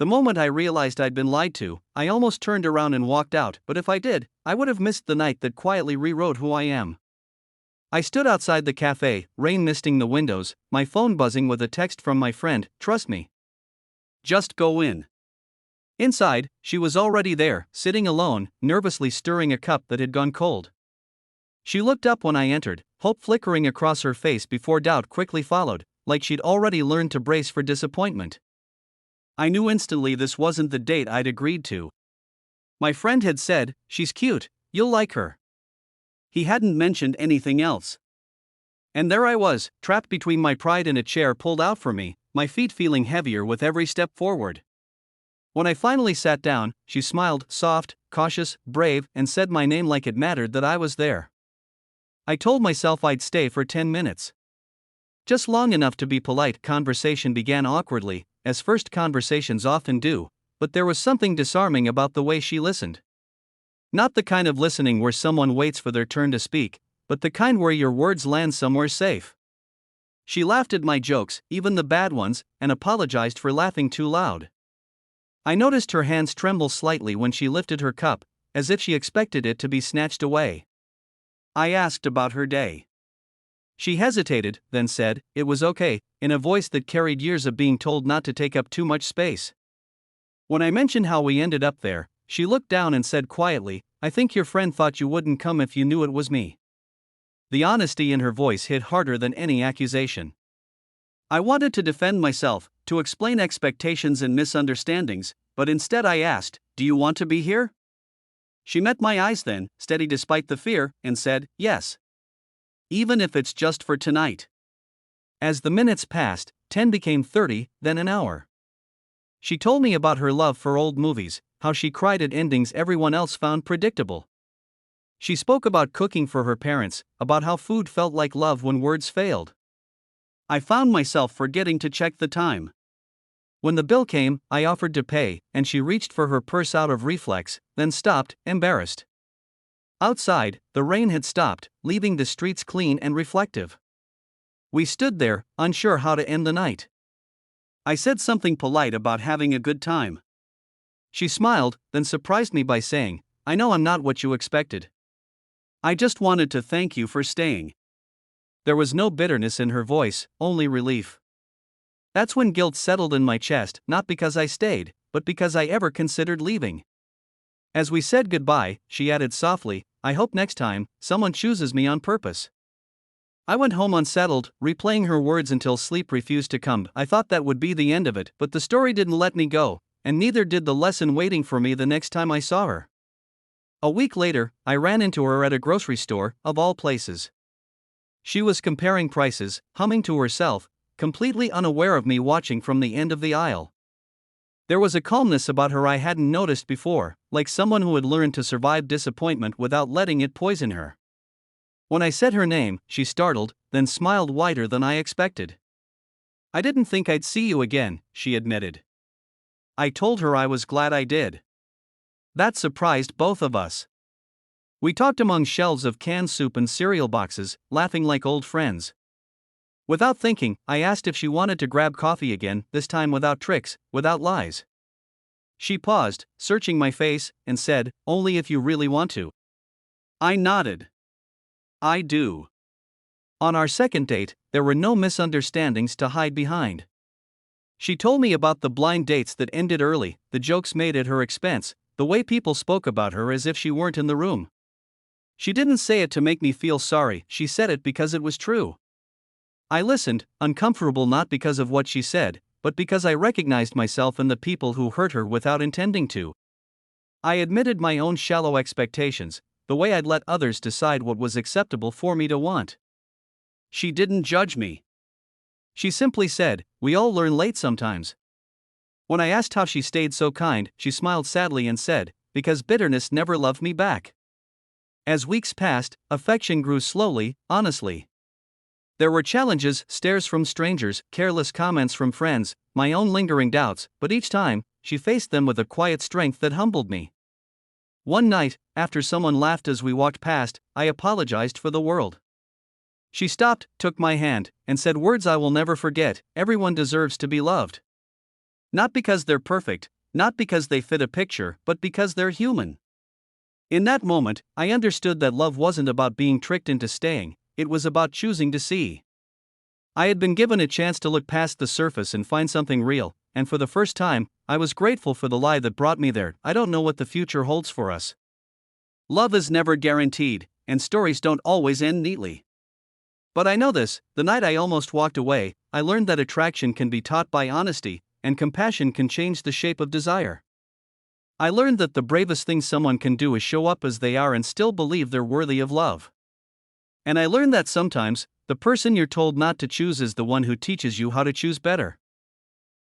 The moment I realized I'd been lied to, I almost turned around and walked out, but if I did, I would have missed the night that quietly rewrote who I am. I stood outside the cafe, rain misting the windows, my phone buzzing with a text from my friend, "Trust me. Just go in." Inside, she was already there, sitting alone, nervously stirring a cup that had gone cold. She looked up when I entered, hope flickering across her face before doubt quickly followed, like she'd already learned to brace for disappointment. I knew instantly this wasn't the date I'd agreed to. My friend had said, "She's cute, you'll like her." He hadn't mentioned anything else. And there I was, trapped between my pride and a chair pulled out for me, my feet feeling heavier with every step forward. When I finally sat down, she smiled, soft, cautious, brave, and said my name like it mattered that I was there. I told myself I'd stay for 10 minutes. Just long enough to be polite. Conversation began awkwardly, as first conversations often do, but there was something disarming about the way she listened. Not the kind of listening where someone waits for their turn to speak, but the kind where your words land somewhere safe. She laughed at my jokes, even the bad ones, and apologized for laughing too loud. I noticed her hands tremble slightly when she lifted her cup, as if she expected it to be snatched away. I asked about her day. She hesitated, then said, "It was okay," in a voice that carried years of being told not to take up too much space. When I mentioned how we ended up there, she looked down and said quietly, "I think your friend thought you wouldn't come if you knew it was me." The honesty in her voice hit harder than any accusation. I wanted to defend myself, to explain expectations and misunderstandings, but instead I asked, "Do you want to be here?" She met my eyes then, steady despite the fear, and said, "Yes. Even if it's just for tonight." As the minutes passed, 10 became 30, then an hour. She told me about her love for old movies, how she cried at endings everyone else found predictable. She spoke about cooking for her parents, about how food felt like love when words failed. I found myself forgetting to check the time. When the bill came, I offered to pay, and she reached for her purse out of reflex, then stopped, embarrassed. Outside, the rain had stopped, leaving the streets clean and reflective. We stood there, unsure how to end the night. I said something polite about having a good time. She smiled, then surprised me by saying, "I know I'm not what you expected. I just wanted to thank you for staying." There was no bitterness in her voice, only relief. That's when guilt settled in my chest, not because I stayed, but because I ever considered leaving. As we said goodbye, she added softly, "I hope next time, someone chooses me on purpose." I went home unsettled, replaying her words until sleep refused to come. I thought that would be the end of it, but the story didn't let me go, and neither did the lesson waiting for me the next time I saw her. A week later, I ran into her at a grocery store, of all places. She was comparing prices, humming to herself, completely unaware of me watching from the end of the aisle. There was a calmness about her I hadn't noticed before, like someone who had learned to survive disappointment without letting it poison her. When I said her name, she startled, then smiled wider than I expected. "I didn't think I'd see you again," she admitted. I told her I was glad I did. That surprised both of us. We talked among shelves of canned soup and cereal boxes, laughing like old friends. Without thinking, I asked if she wanted to grab coffee again, this time without tricks, without lies. She paused, searching my face, and said, "Only if you really want to." I nodded. "I do." On our second date, there were no misunderstandings to hide behind. She told me about the blind dates that ended early, the jokes made at her expense, the way people spoke about her as if she weren't in the room. She didn't say it to make me feel sorry, she said it because it was true. I listened, uncomfortable not because of what she said, but because I recognized myself in the people who hurt her without intending to. I admitted my own shallow expectations, the way I'd let others decide what was acceptable for me to want. She didn't judge me. She simply said, "We all learn late sometimes." When I asked how she stayed so kind, she smiled sadly and said, "Because bitterness never loved me back." As weeks passed, affection grew slowly, honestly. There were challenges, stares from strangers, careless comments from friends, my own lingering doubts, but each time, she faced them with a quiet strength that humbled me. One night, after someone laughed as we walked past, I apologized for the world. She stopped, took my hand, and said words I will never forget, "Everyone deserves to be loved." Not because they're perfect, not because they fit a picture, but because they're human. In that moment, I understood that love wasn't about being tricked into staying, it was about choosing to see. I had been given a chance to look past the surface and find something real, and for the first time, I was grateful for the lie that brought me there. I don't know what the future holds for us. Love is never guaranteed, and stories don't always end neatly. But I know this: the night I almost walked away, I learned that attraction can be taught by honesty, and compassion can change the shape of desire. I learned that the bravest thing someone can do is show up as they are and still believe they're worthy of love. And I learned that sometimes, the person you're told not to choose is the one who teaches you how to choose better.